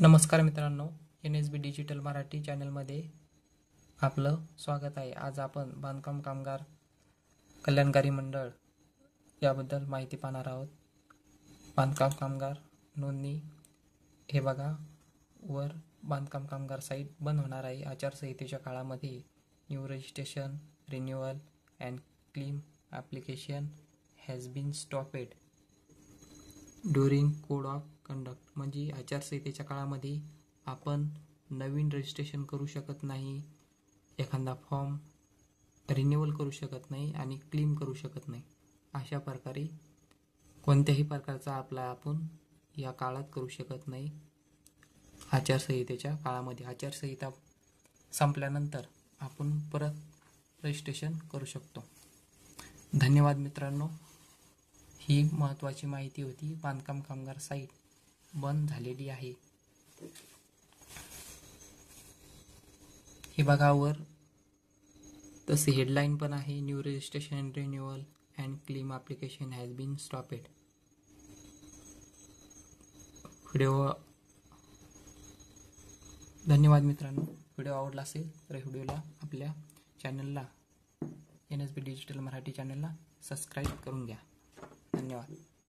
नमस्कार मित्रांनो, NSB digital Marathi चॅनलमध्ये आपलं स्वागत आहे। आज आपण बांधकाम कामगार कल्याणकारी मंडळ याबद्दल माहिती पाहणार आहोत। बांधकाम कामगार नोंदणी हे बघा, वर बांधकाम कामगार साइट बंद होणार आहे। आचारसंहितेच्या काळामध्ये new registration, renewal and claim application has been stopped during code of conduct. म्हणजे आचारसंहितेच्या काळामध्ये आपण नवीन रजिस्ट्रेशन करू शकत नाही, एखादा फॉर्म रिन्युअल करू शकत नाही आणि क्लेम करू शकत नाही। अशा प्रकारे कोणत्याही प्रकारचा अप्लाय आपण या काळात करू शकत नाही। आचारसंहितेच्या काळामध्ये आचारसंहिता संपल्यानंतर आपण परत रजिस्ट्रेशन करू शकतो। धन्यवाद मित्रांनो, ही महत्त्वाची माहिती होती। बांधकाम कामगार साइट बंद झालेली आहे। हे बघा, वर तसे हेडलाईन पण आहे, new registration, renewal and claim application has been stopped. धन्यवाद मित्रांनो, व्हिडिओ आवडला असेल तर व्हिडिओला आपल्या चॅनलला NSB डिजिटल मराठी चॅनलला सबस्क्राईब करून घ्या। धन्यवाद।